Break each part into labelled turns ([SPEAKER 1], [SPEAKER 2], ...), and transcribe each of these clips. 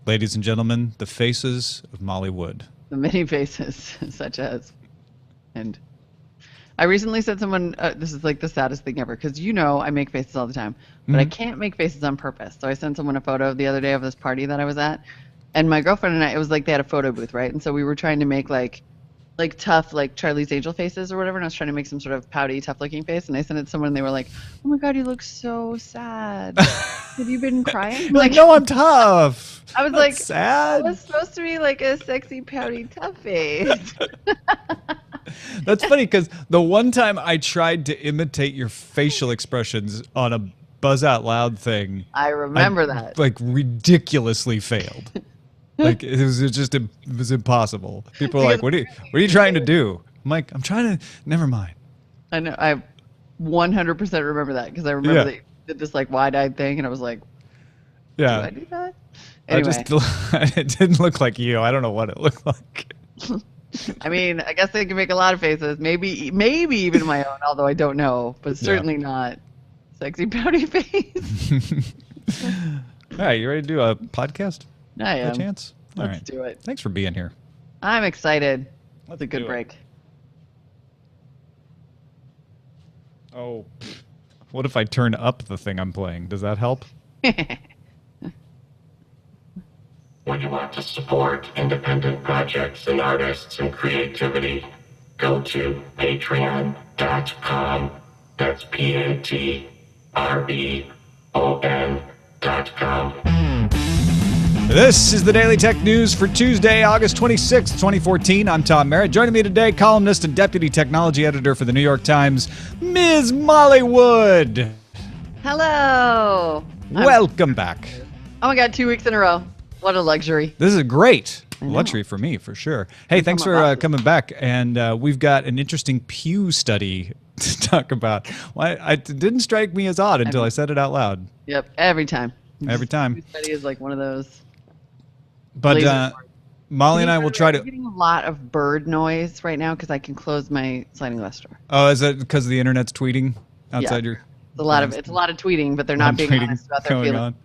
[SPEAKER 1] Ladies and gentlemen, the faces of Molly Wood.
[SPEAKER 2] The many faces, such as, and I recently said someone, this is like the saddest thing ever, because I make faces all the time, but I can't make faces on purpose. So I sent someone a photo the other day of this party that I was at, and my girlfriend and I, it was like they had a photo booth, right? And so we were trying to make like tough, like Charlie's Angel faces or whatever, and I was trying to make some sort of pouty, tough-looking face, and I sent it to someone, and they were like, "Oh my God, you look so sad. Have you been crying?"
[SPEAKER 1] Like, no, I'm tough.
[SPEAKER 2] I was
[SPEAKER 1] Not
[SPEAKER 2] like,
[SPEAKER 1] sad.
[SPEAKER 2] It was supposed to be like a sexy, pouty, tough face.
[SPEAKER 1] That's funny because the one time I tried to imitate your facial expressions on a Buzz Out Loud thing,
[SPEAKER 2] I remember that.
[SPEAKER 1] Like ridiculously failed. Like it was impossible. People are like, "What are you trying to do?" I'm like, "I'm trying to." Never mind.
[SPEAKER 2] I know. I 100% remember that because I remember that you did this like wide-eyed thing, and I was like,
[SPEAKER 1] "Yeah,
[SPEAKER 2] do I do that?" Anyway.
[SPEAKER 1] It didn't look like you. I don't know what it looked like.
[SPEAKER 2] I mean, I guess they can make a lot of faces. Maybe even my own, although I don't know, but certainly not sexy pouty face.
[SPEAKER 1] All right, you ready to do a podcast?
[SPEAKER 2] I am.
[SPEAKER 1] By chance? All
[SPEAKER 2] Let's
[SPEAKER 1] right.
[SPEAKER 2] do it.
[SPEAKER 1] Thanks for being here.
[SPEAKER 2] I'm excited.
[SPEAKER 1] Let's
[SPEAKER 2] It's a good
[SPEAKER 1] do it.
[SPEAKER 2] break.
[SPEAKER 1] Oh, what if I turn up the thing I'm playing? Does that help?
[SPEAKER 3] When you want to support independent projects and artists and creativity, go to patreon.com. That's patreon.com.
[SPEAKER 1] This is the Daily Tech News for Tuesday, August 26th, 2014. I'm Tom Merritt. Joining me today, columnist and deputy technology editor for the New York Times, Ms. Molly Wood.
[SPEAKER 2] Hello.
[SPEAKER 1] Welcome back.
[SPEAKER 2] Oh my God, 2 weeks in a row. What a luxury.
[SPEAKER 1] This is a great luxury for me, for sure. Hey, thanks for coming back. And we've got an interesting Pew study to talk about. Well, it didn't strike me as odd until I said it out loud.
[SPEAKER 2] Yep, every time.
[SPEAKER 1] Every time.
[SPEAKER 2] Pew study is like one of those.
[SPEAKER 1] But Molly and I will try to...
[SPEAKER 2] I'm getting a lot of bird noise right now because I can close my sliding glass door.
[SPEAKER 1] Oh, is that because the internet's tweeting outside your...
[SPEAKER 2] It's a lot of tweeting, but they're not being honest about their feelings.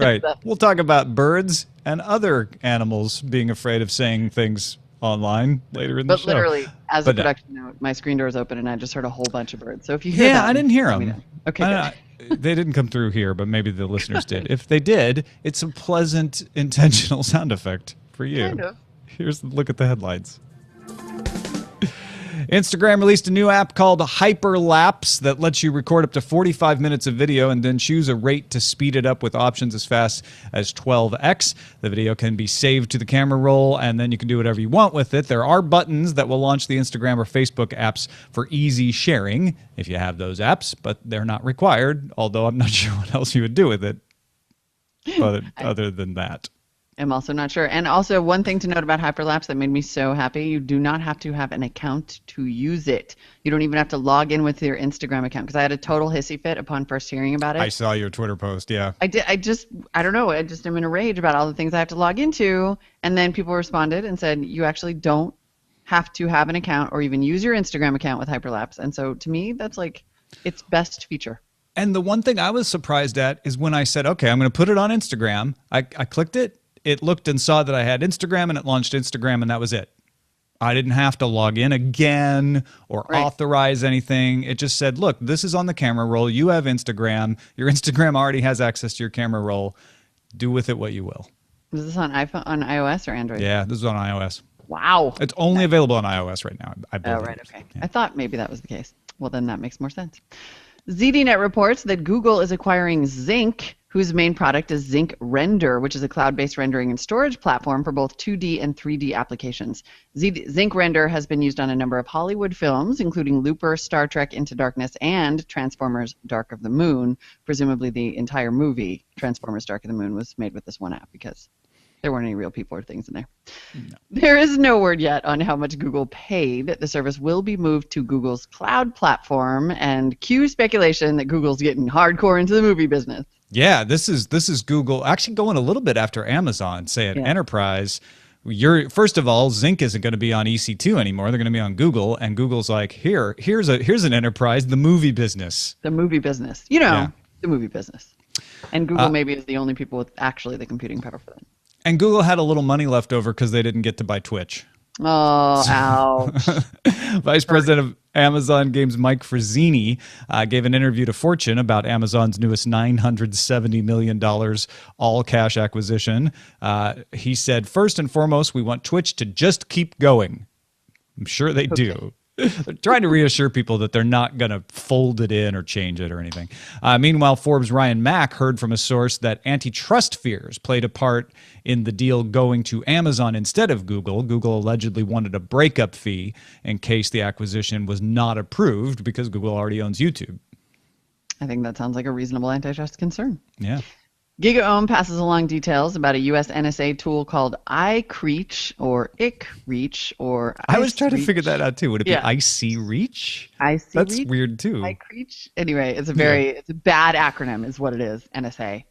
[SPEAKER 1] Right. We'll talk about birds and other animals being afraid of saying things online later in the show.
[SPEAKER 2] But literally, as a production note, my screen door is open and I just heard a whole bunch of birds. So if you hear
[SPEAKER 1] I didn't hear them.
[SPEAKER 2] Okay.
[SPEAKER 1] They didn't come through here, but maybe the listeners did. If they did, it's a pleasant, intentional sound effect for you.
[SPEAKER 2] Kind of.
[SPEAKER 1] Here's the look at the headlines. Instagram released a new app called Hyperlapse that lets you record up to 45 minutes of video and then choose a rate to speed it up with options as fast as 12x. The video can be saved to the camera roll, and then you can do whatever you want with it. There are buttons that will launch the Instagram or Facebook apps for easy sharing if you have those apps, but they're not required, although I'm not sure what else you would do with it other than that.
[SPEAKER 2] I'm also not sure. And also, one thing to note about Hyperlapse that made me so happy, you do not have to have an account to use it. You don't even have to log in with your Instagram account, because I had a total hissy fit upon first hearing about it.
[SPEAKER 1] I saw your Twitter post, yeah.
[SPEAKER 2] I did. I don't know. I just am in a rage about all the things I have to log into. And then people responded and said, you actually don't have to have an account or even use your Instagram account with Hyperlapse. And so to me, that's like its best feature.
[SPEAKER 1] And the one thing I was surprised at is when I said, okay, I'm going to put it on Instagram. I clicked it. It looked and saw that I had Instagram, and it launched Instagram, and that was it. I didn't have to log in again or authorize anything. It just said, look, this is on the camera roll. You have Instagram. Your Instagram already has access to your camera roll. Do with it what you will.
[SPEAKER 2] Is this on iPhone, on iOS or Android?
[SPEAKER 1] Yeah, this is on iOS.
[SPEAKER 2] Wow.
[SPEAKER 1] It's only available on iOS right now, I believe.
[SPEAKER 2] Oh, right, okay. Yeah. I thought maybe that was the case. Well, then that makes more sense. ZDNet reports that Google is acquiring Zync, whose main product is Zync Render, which is a cloud-based rendering and storage platform for both 2D and 3D applications. Zync Render has been used on a number of Hollywood films, including Looper, Star Trek Into Darkness, and Transformers Dark of the Moon. Presumably the entire movie, Transformers Dark of the Moon, was made with this one app because there weren't any real people or things in there. No. There is no word yet on how much Google paid. The service will be moved to Google's cloud platform, and cue speculation that Google's getting hardcore into the movie business.
[SPEAKER 1] Yeah, this is Google actually going a little bit after Amazon, say at Enterprise. First of all, Zync isn't going to be on EC2 anymore. They're going to be on Google, and Google's like, here's an enterprise, the movie business.
[SPEAKER 2] The movie business. The movie business. And Google maybe is the only people with actually the computing power for that.
[SPEAKER 1] And Google had a little money left over because they didn't get to buy Twitch.
[SPEAKER 2] Oh, ouch.
[SPEAKER 1] Vice President of Amazon Games Mike Frazzini gave an interview to Fortune about Amazon's newest $970 million all-cash acquisition. He said, first and foremost, we want Twitch to just keep going. I'm sure they do. They're trying to reassure people that they're not going to fold it in or change it or anything. Meanwhile, Forbes' Ryan Mack heard from a source that antitrust fears played a part in the deal going to Amazon instead of Google. Google allegedly wanted a breakup fee in case the acquisition was not approved because Google already owns YouTube.
[SPEAKER 2] I think that sounds like a reasonable antitrust concern.
[SPEAKER 1] Yeah.
[SPEAKER 2] GigaOM passes along details about a U.S. NSA tool called ICReach or ICReach or
[SPEAKER 1] I was trying to
[SPEAKER 2] ICReach.
[SPEAKER 1] figure that out too. Would it be
[SPEAKER 2] Yeah.
[SPEAKER 1] ICReach?
[SPEAKER 2] ICReach?
[SPEAKER 1] That's weird too.
[SPEAKER 2] ICReach? Anyway, it's a bad acronym is what it is, NSA.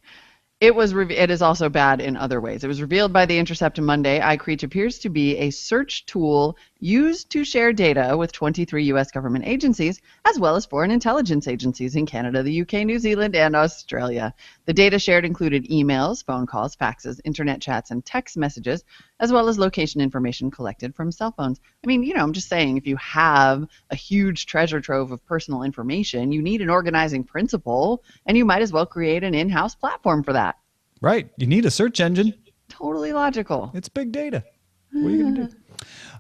[SPEAKER 2] It is also bad in other ways. It was revealed by The Intercept on Monday. iCreach appears to be a search tool used to share data with 23 U.S. government agencies, as well as foreign intelligence agencies in Canada, the UK, New Zealand, and Australia. The data shared included emails, phone calls, faxes, internet chats, and text messages, as well as location information collected from cell phones. I mean, I'm just saying, if you have a huge treasure trove of personal information, you need an organizing principle, and you might as well create an in-house platform for that.
[SPEAKER 1] Right. You need a search engine.
[SPEAKER 2] Totally logical.
[SPEAKER 1] It's big data. What are you going to do?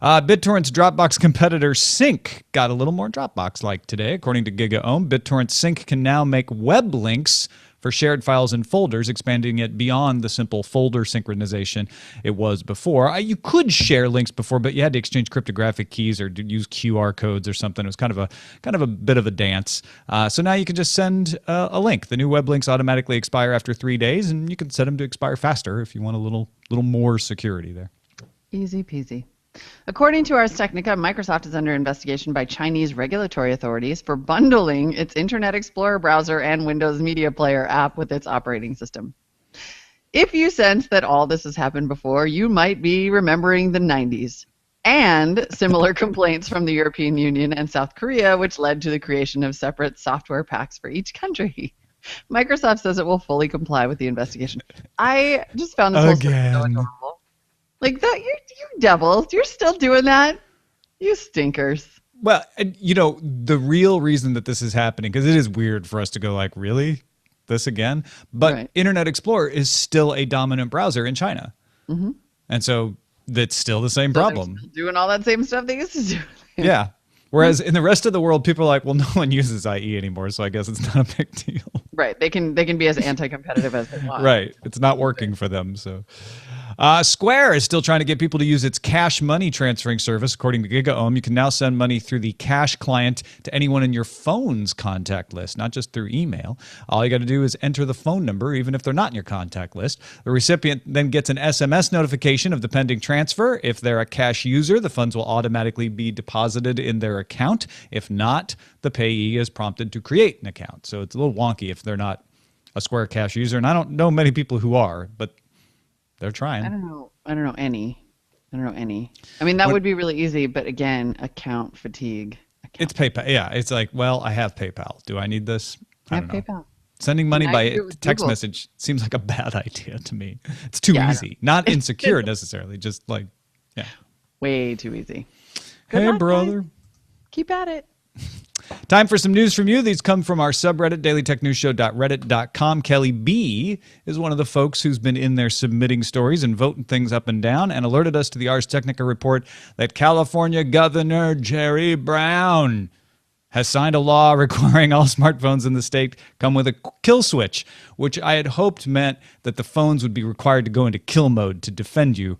[SPEAKER 1] BitTorrent's Dropbox competitor Zync got a little more Dropbox-like today. According to GigaOM, BitTorrent Sync can now make web links for shared files and folders, expanding it beyond the simple folder synchronization it was before. You could share links before, but you had to exchange cryptographic keys or use QR codes or something. It was kind of a bit of a dance. So now you can just send a link. The new web links automatically expire after 3 days, and you can set them to expire faster if you want a little more security there.
[SPEAKER 2] Easy peasy. According to Ars Technica, Microsoft is under investigation by Chinese regulatory authorities for bundling its Internet Explorer browser and Windows Media Player app with its operating system. If you sense that all this has happened before, you might be remembering the 90s and similar complaints from the European Union and South Korea, which led to the creation of separate software packs for each country. Microsoft says it will fully comply with the investigation. I just found this whole story so adorable. Like that, you devils, you're still doing that? You stinkers.
[SPEAKER 1] Well, the real reason that this is happening, because it is weird for us to go like, really? This again? But
[SPEAKER 2] Right.
[SPEAKER 1] Internet Explorer is still a dominant browser in China.
[SPEAKER 2] Mm-hmm.
[SPEAKER 1] And so that's still the same problem.
[SPEAKER 2] They're still doing all that same stuff they used to do.
[SPEAKER 1] Yeah. Whereas in the rest of the world, people are like, well, no one uses IE anymore, so I guess it's not a big deal.
[SPEAKER 2] Right. They can be as anti-competitive as they want.
[SPEAKER 1] Right. It's not working for them. So Square is still trying to get people to use its cash money transferring service. According to GigaOM, you can now send money through the cash client to anyone in your phone's contact list, not just through email. All you got to do is enter the phone number, even if they're not in your contact list. The recipient then gets an SMS notification of the pending transfer. If they're a cash user, the funds will automatically be deposited in their account. If not, the payee is prompted to create an account. So it's a little wonky if they're not a Square Cash user. And I don't know many people who are, but they're trying.
[SPEAKER 2] I don't know any. I mean, that would be really easy, but again, account fatigue.
[SPEAKER 1] It's PayPal. Yeah, it's like, well, I have PayPal. Do I need this?
[SPEAKER 2] I
[SPEAKER 1] I
[SPEAKER 2] have
[SPEAKER 1] don't know.
[SPEAKER 2] PayPal.
[SPEAKER 1] Sending money
[SPEAKER 2] And I
[SPEAKER 1] by
[SPEAKER 2] do it with
[SPEAKER 1] text
[SPEAKER 2] Google.
[SPEAKER 1] message seems like a bad idea to me. It's too
[SPEAKER 2] Yeah, I
[SPEAKER 1] easy. Not insecure necessarily, just like, yeah.
[SPEAKER 2] Way too easy. Good
[SPEAKER 1] Hey,
[SPEAKER 2] luck,
[SPEAKER 1] brother.
[SPEAKER 2] guys. Keep at it.
[SPEAKER 1] Time for some news from you. These come from our subreddit, dailytechnewsshow.reddit.com. Kelly B is one of the folks who's been in there submitting stories and voting things up and down and alerted us to the Ars Technica report that California Governor Jerry Brown has signed a law requiring all smartphones in the state come with a kill switch, which I had hoped meant that the phones would be required to go into kill mode to defend you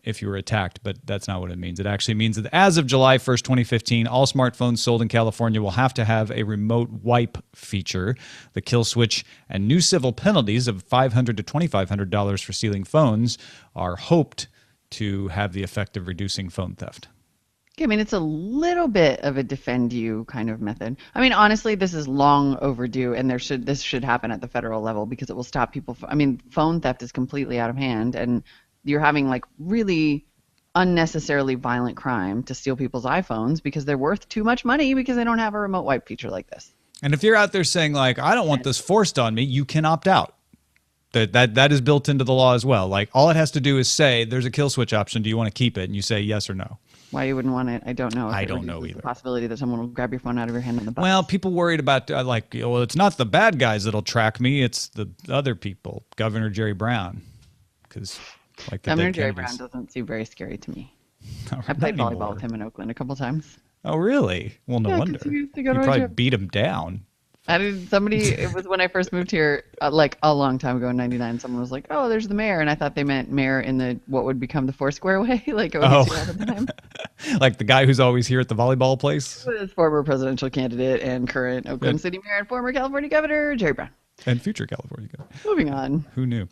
[SPEAKER 1] if you were attacked, but that's not what it means. It actually means that as of July 1st, 2015, all smartphones sold in California will have to have a remote wipe feature. The kill switch and new civil penalties of $500 to $2,500 for stealing phones are hoped to have the effect of reducing phone theft.
[SPEAKER 2] I mean, it's a little bit of a defend you kind of method. I mean, honestly, this is long overdue, and this should happen at the federal level because it will stop people. I mean, phone theft is completely out of hand, and you're having like really unnecessarily violent crime to steal people's iPhones because they're worth too much money because they don't have a remote wipe feature like this.
[SPEAKER 1] And if you're out there saying like, I don't want this forced on me, you can opt out. That is built into the law as well. Like, all it has to do is say, there's a kill switch option. Do you want to keep it? And you say yes or no.
[SPEAKER 2] Why you wouldn't want it, I don't know.
[SPEAKER 1] I don't know either.
[SPEAKER 2] The possibility that someone will grab your phone out of your hand on the bus.
[SPEAKER 1] Well, people worried about, well, it's not the bad guys that'll track me. It's the other people. Governor Jerry Brown. Because, like,
[SPEAKER 2] Governor Jerry Brown doesn't seem very scary to me. I played volleyball with him in Oakland a couple times.
[SPEAKER 1] Oh, really? Well, no wonder. You probably beat him down.
[SPEAKER 2] It was when I first moved here, like a long time ago in '99. Someone was like, "Oh, there's the mayor," and I thought they meant mayor in the what would become the Foursquare way, like at the time.
[SPEAKER 1] Like the guy who's always here at the volleyball place.
[SPEAKER 2] Was former presidential candidate and current Oakland City mayor and former California governor Jerry Brown.
[SPEAKER 1] And future California governor.
[SPEAKER 2] Moving on.
[SPEAKER 1] Who knew?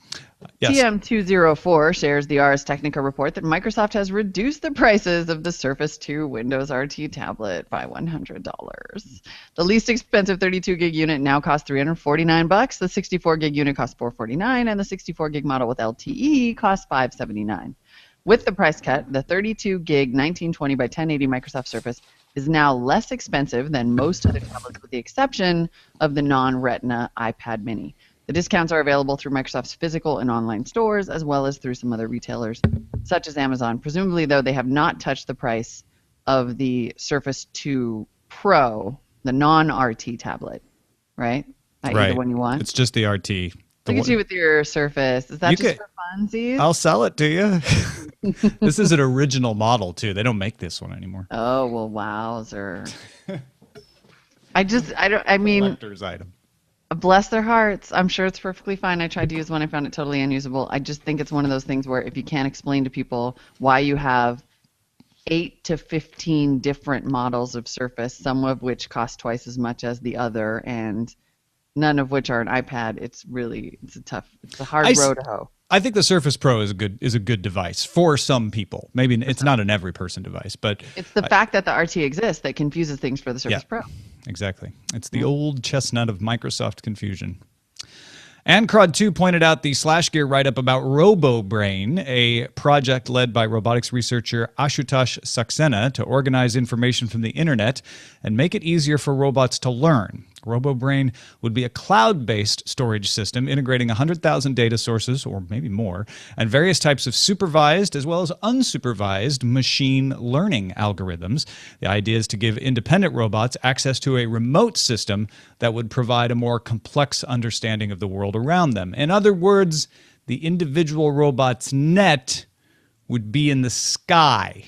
[SPEAKER 1] Yes.
[SPEAKER 2] TM204 shares the Ars Technica report that Microsoft has reduced the prices of the Surface 2 Windows RT tablet by $100. The least expensive 32 gig unit now costs $349. The 64 gig unit costs $449, and the 64 gig model with LTE costs $579. With the price cut, the 32 gig 1920 by 1080 Microsoft Surface is now less expensive than most other tablets, with the exception of the non-Retina iPad mini. The discounts are available through Microsoft's physical and online stores, as well as through some other retailers, such as Amazon. Presumably, though, they have not touched the price of the Surface 2 Pro, the non-RT tablet, right? Right. The one you want?
[SPEAKER 1] It's just the RT.
[SPEAKER 2] Look at you with your Surface. Is that just for funsies?
[SPEAKER 1] I'll sell it to you. This is an original model, too. They don't make this one anymore.
[SPEAKER 2] Oh, well, wowzer. I mean,
[SPEAKER 1] collector's item.
[SPEAKER 2] Bless their hearts. I'm sure it's perfectly fine. I tried to use one. I found it totally unusable. I just think it's one of those things where if you can't explain to people why you have 8 to 15 different models of Surface, some of which cost twice as much as the other, and none of which are an iPad, it's a hard row to hoe.
[SPEAKER 1] I think the Surface Pro is a good device for some people. Maybe it's not an every person device, but
[SPEAKER 2] it's the fact that the RT exists that confuses things for the Surface Pro.
[SPEAKER 1] Exactly. It's the old chestnut of Microsoft confusion. And Crud2 pointed out the SlashGear write-up about Robobrain, a project led by robotics researcher Ashutosh Saxena to organize information from the internet and make it easier for robots to learn. Robobrain would be a cloud-based storage system integrating 100,000 data sources, or maybe more, and various types of supervised as well as unsupervised machine learning algorithms. The idea is to give independent robots access to a remote system that would provide a more complex understanding of the world around them. In other words, the individual robot's net would be in the sky.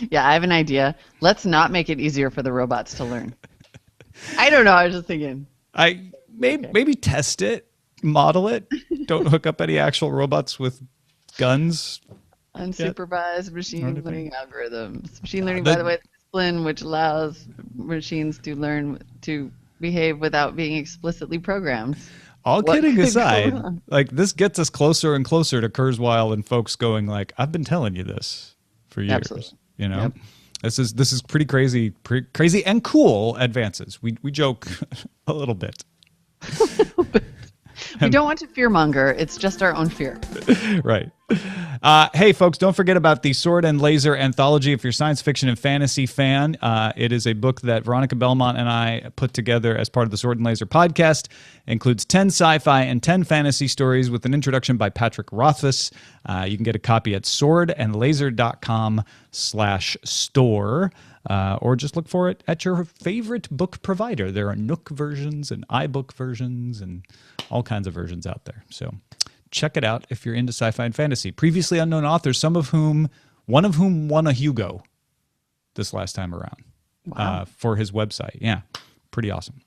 [SPEAKER 2] Yeah, I have an idea. Let's not make it easier for the robots to learn. I don't know. I was just thinking.
[SPEAKER 1] Maybe test it, model it. Don't hook up any actual robots with guns.
[SPEAKER 2] Unsupervised machine learning algorithms. Machine learning, by the way, is a discipline which allows machines to learn to behave without being explicitly programmed.
[SPEAKER 1] All kidding aside, like, this gets us closer and closer to Kurzweil and folks going like, I've been telling you this for years.
[SPEAKER 2] Absolutely.
[SPEAKER 1] You know, this is pretty crazy and cool advances. We joke a little bit.
[SPEAKER 2] We don't want to fearmonger. It's just our own fear.
[SPEAKER 1] Right. Hey, folks, don't forget about the Sword and Laser anthology. If you're a science fiction and fantasy fan, it is a book that Veronica Belmont and I put together as part of the Sword and Laser podcast. It includes 10 sci-fi and 10 fantasy stories with an introduction by Patrick Rothfuss. You can get a copy at swordandlaser.com/store. Or just look for it at your favorite book provider. There are Nook versions and iBook versions and all kinds of versions out there. So check it out if you're into sci-fi and fantasy. Previously unknown authors, one of whom won a Hugo this last time around.
[SPEAKER 2] Wow.
[SPEAKER 1] For his website. Yeah, pretty awesome.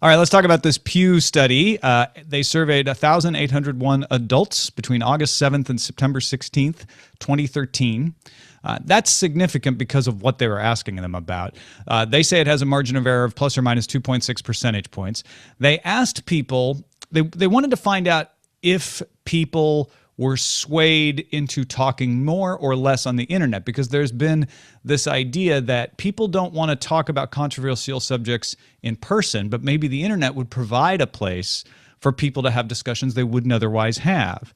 [SPEAKER 1] All right, let's talk about this Pew study. They surveyed 1,801 adults between August 7th and September 16th, 2013. That's significant because of what they were asking them about. They say it has a margin of error of plus or minus 2.6 percentage points. They asked people, they wanted to find out if people were swayed into talking more or less on the internet, because there's been this idea that people don't want to talk about controversial subjects in person, but maybe the internet would provide a place for people to have discussions they wouldn't otherwise have.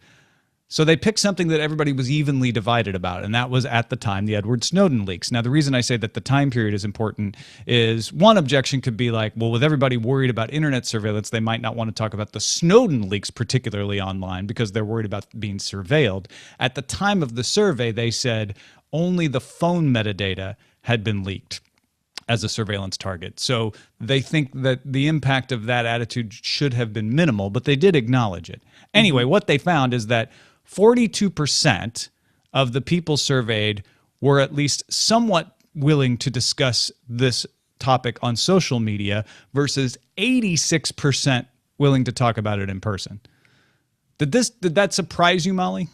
[SPEAKER 1] So they picked something that everybody was evenly divided about, and that was at the time the Edward Snowden leaks. Now, the reason I say that the time period is important is one objection could be like, well, with everybody worried about internet surveillance, they might not want to talk about the Snowden leaks, particularly online, because they're worried about being surveilled. At the time of the survey, they said only the phone metadata had been leaked as a surveillance target. So they think that the impact of that attitude should have been minimal, but they did acknowledge it. Anyway, what they found is that 42% of the people surveyed were at least somewhat willing to discuss this topic on social media versus 86% willing to talk about it in person. Did that surprise you, Molly?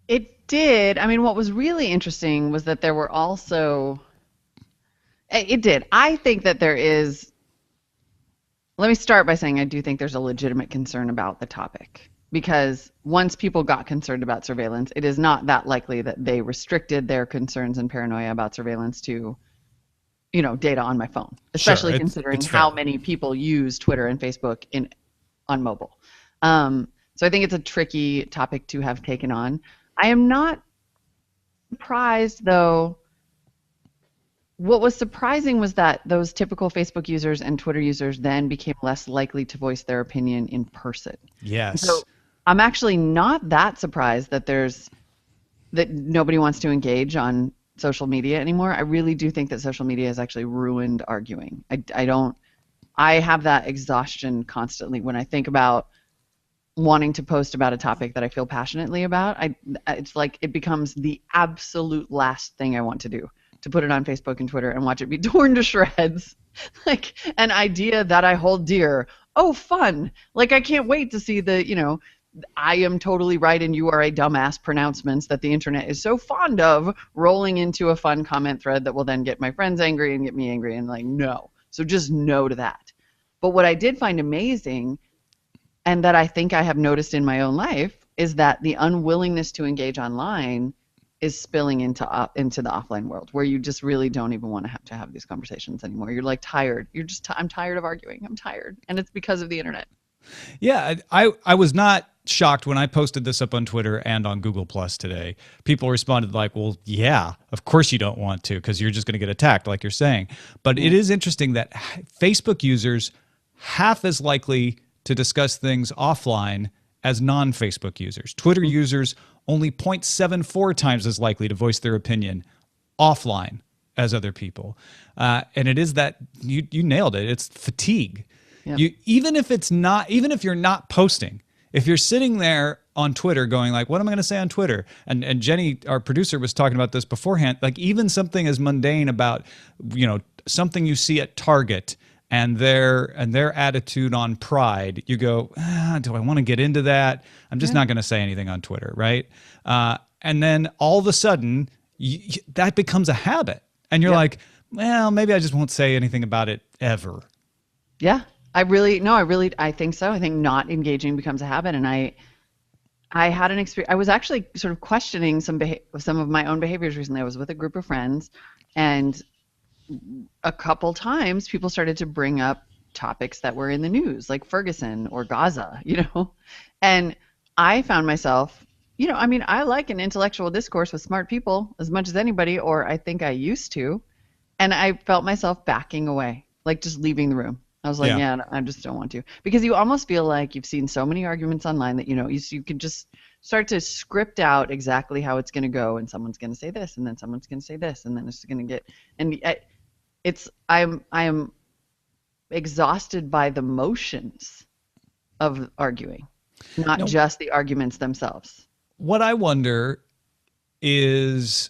[SPEAKER 2] It did. I mean, what was really interesting was that there were also... It did. I think that there is... Let me start by saying I do think there's a legitimate concern about the topic. Because once people got concerned about surveillance, it is not that likely that they restricted their concerns and paranoia about surveillance to, data on my phone, especially considering how many people use Twitter and Facebook on mobile. So I think it's a tricky topic to have taken on. I am not surprised, though. What was surprising was that those typical Facebook users and Twitter users then became less likely to voice their opinion in person.
[SPEAKER 1] Yes.
[SPEAKER 2] So I'm actually not that surprised that nobody wants to engage on social media anymore. I really do think that social media has actually ruined arguing. I have that exhaustion constantly when I think about wanting to post about a topic that I feel passionately about. It's like it becomes the absolute last thing I want to do, to put it on Facebook and Twitter and watch it be torn to shreds. Like an idea that I hold dear. Oh, fun. Like I can't wait to see the, I am totally right and you are a dumbass pronouncements that the internet is so fond of rolling into a fun comment thread that will then get my friends angry and get me angry, and like, no. So just no to that. But what I did find amazing, and that I think I have noticed in my own life, is that the unwillingness to engage online is spilling into the offline world, where you just really don't even want to have these conversations anymore. You're like tired. I'm tired of arguing. I'm tired. And it's because of the internet.
[SPEAKER 1] Yeah, I was not shocked when I posted this up on Twitter and on Google Plus today. People responded like, well, yeah, of course you don't want to, because you're just going to get attacked, like you're saying. But it is interesting that Facebook users half as likely to discuss things offline as non-Facebook users. Twitter users only 0.74 times as likely to voice their opinion offline as other people. And it is that, you nailed it, it's fatigue. Yep. Even if you're not posting, if you're sitting there on Twitter going like, what am I going to say on Twitter? And Jenny, our producer, was talking about this beforehand, like even something as mundane about, something you see at Target and their attitude on pride, you go, do I want to get into that? I'm just not going to say anything on Twitter, right? And then all of a sudden, that becomes a habit. And you're like, well, maybe I just won't say anything about it ever.
[SPEAKER 2] Yeah. I think so. I think not engaging becomes a habit. And I had an experience. I was actually sort of questioning some of my own behaviors recently. I was with a group of friends, and a couple times people started to bring up topics that were in the news, like Ferguson or Gaza, And I found myself, I like an intellectual discourse with smart people as much as anybody, or I think I used to. And I felt myself backing away, like just leaving the room. I was like, I just don't want to. Because you almost feel like you've seen so many arguments online that, you can just start to script out exactly how it's going to go, and someone's going to say this, and then someone's going to say this, and then it's going to get, and I am exhausted by the motions of arguing, not just the arguments themselves.
[SPEAKER 1] What I wonder is,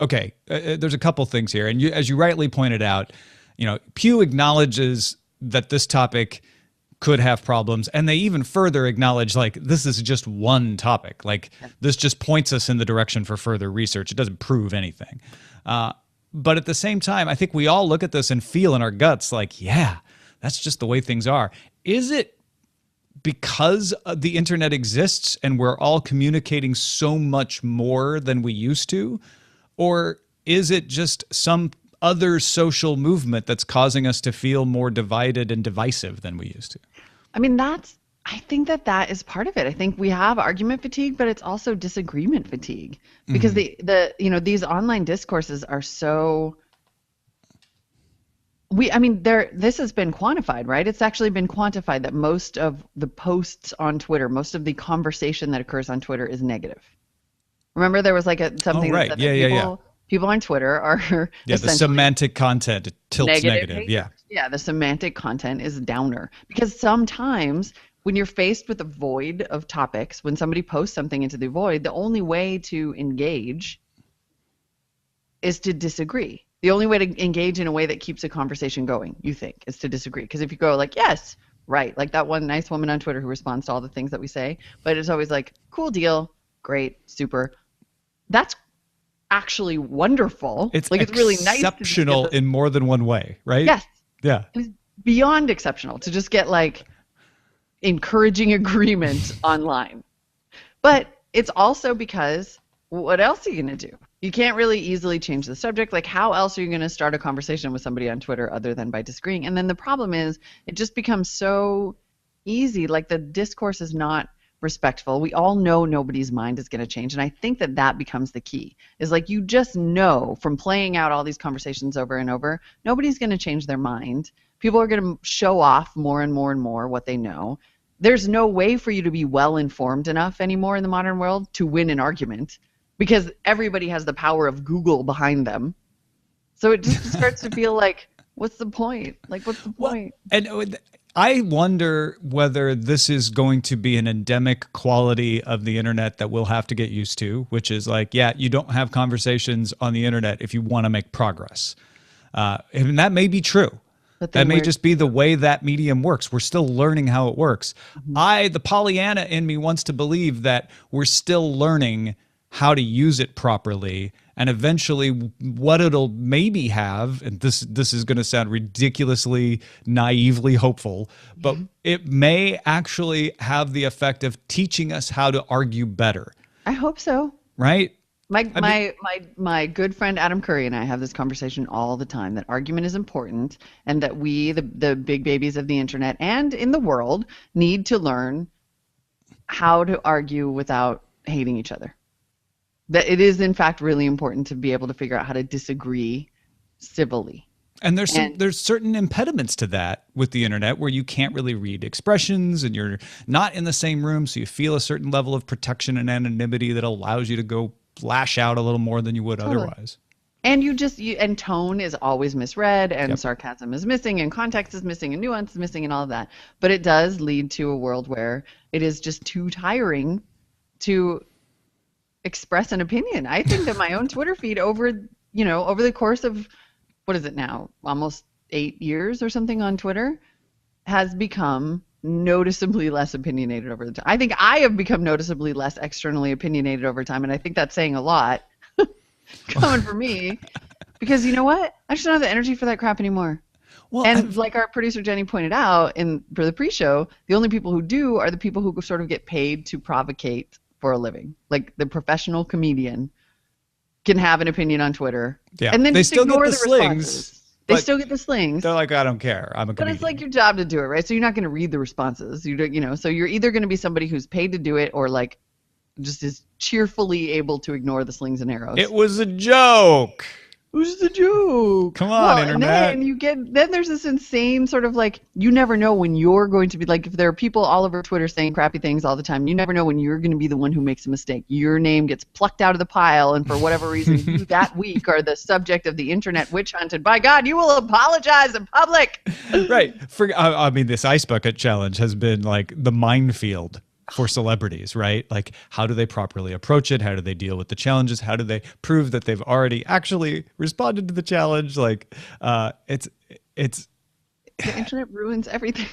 [SPEAKER 1] okay, there's a couple things here, and as you rightly pointed out, Pew acknowledges that this topic could have problems, and they even further acknowledge like this is just one topic. Like this just points us in the direction for further research. It doesn't prove anything. But at the same time, I think we all look at this and feel in our guts like, yeah, that's just the way things are. Is it because the internet exists and we're all communicating so much more than we used to? Or is it just some other social movement that's causing us to feel more divided and divisive than we used to?
[SPEAKER 2] I mean, I think that is part of it. I think we have argument fatigue, but it's also disagreement fatigue because these online discourses are so this has been quantified, right? It's actually been quantified that most of the posts on Twitter, most of the conversation that occurs on Twitter is negative. Remember there was like something
[SPEAKER 1] right.
[SPEAKER 2] that said that people on Twitter are
[SPEAKER 1] the semantic content tilts negative.
[SPEAKER 2] Yeah, the semantic content is downer because sometimes when you're faced with a void of topics, when somebody posts something into the void, the only way to engage is to disagree. The only way to engage in a way that keeps a conversation going, you think, is to disagree. Because if you go like, yes, right, like that one nice woman on Twitter who responds to all the things that we say, but it's always like, cool deal, great, super. That's actually wonderful.
[SPEAKER 1] It's
[SPEAKER 2] like, it's really nice.
[SPEAKER 1] Exceptional in more than one way, right?
[SPEAKER 2] Yes.
[SPEAKER 1] Yeah.
[SPEAKER 2] It's beyond exceptional to just get like encouraging agreement online. But it's also because what else are you going to do? You can't really easily change the subject. Like, how else are you going to start a conversation with somebody on Twitter other than by disagreeing? And then the problem is it just becomes so easy. Like, the discourse is not respectful. We all know nobody's mind is going to change. And I think that becomes the key, is like, you just know from playing out all these conversations over and over, nobody's going to change their mind. People are going to show off more and more and more what they know. There's no way for you to be well informed enough anymore in the modern world to win an argument, because everybody has the power of Google behind them. So it just starts to feel like, what's the point? Like, what's the point?
[SPEAKER 1] And I wonder whether this is going to be an endemic quality of the internet that we'll have to get used to, which is like, yeah, you don't have conversations on the internet if you want to make progress. And that may be true. That may just be the way that medium works. We're still learning how it works. The Pollyanna in me wants to believe that we're still learning how to use it properly, and eventually what it'll maybe have, and this is going to sound ridiculously naively hopeful, but it may actually have the effect of teaching us how to argue better.
[SPEAKER 2] I hope so.
[SPEAKER 1] Right?
[SPEAKER 2] My good friend Adam Curry and I have this conversation all the time, that argument is important, and that we, the big babies of the internet and in the world, need to learn how to argue without hating each other. That it is, in fact, really important to be able to figure out how to disagree civilly.
[SPEAKER 1] And there's certain impediments to that with the internet, where you can't really read expressions, and you're not in the same room, so you feel a certain level of protection and anonymity that allows you to go lash out a little more than you would otherwise.
[SPEAKER 2] And and tone is always misread, and sarcasm is missing, and context is missing, and nuance is missing, and all of that. But it does lead to a world where it is just too tiring to express an opinion. I think that my own Twitter feed over the course of, what is it now, almost 8 years or something on Twitter, has become noticeably less opinionated over the time. I think I have become noticeably less externally opinionated over time, and I think that's saying a lot coming from me, because you know what? I just don't have the energy for that crap anymore. Well, and like our producer Jenny pointed out for the pre-show, the only people who do are the people who sort of get paid to provocate for a living. Like, the professional comedian can have an opinion on Twitter, and then
[SPEAKER 1] they
[SPEAKER 2] just
[SPEAKER 1] still
[SPEAKER 2] ignore
[SPEAKER 1] get the slings.
[SPEAKER 2] Responses. They still get the slings.
[SPEAKER 1] They're like, I don't care. I'm a comedian.
[SPEAKER 2] But it's like your job to do it, right? So you're not going to read the responses. So you're either going to be somebody who's paid to do it, or like just is cheerfully able to ignore the slings and arrows.
[SPEAKER 1] It was a joke.
[SPEAKER 2] It was just a joke.
[SPEAKER 1] Come on, internet.
[SPEAKER 2] And then there's this insane sort of like, you never know when you're going to be like, if there are people all over Twitter saying crappy things all the time, you never know when you're going to be the one who makes a mistake. Your name gets plucked out of the pile, and for whatever reason, you that week are the subject of the internet witch hunt, and by God, you will apologize in public.
[SPEAKER 1] Right. I mean, this ice bucket challenge has been like the minefield for celebrities, right? Like, how do they properly approach it? How do they deal with the challenges? How do they prove that they've already actually responded to the challenge? Like, it's
[SPEAKER 2] the internet ruins everything.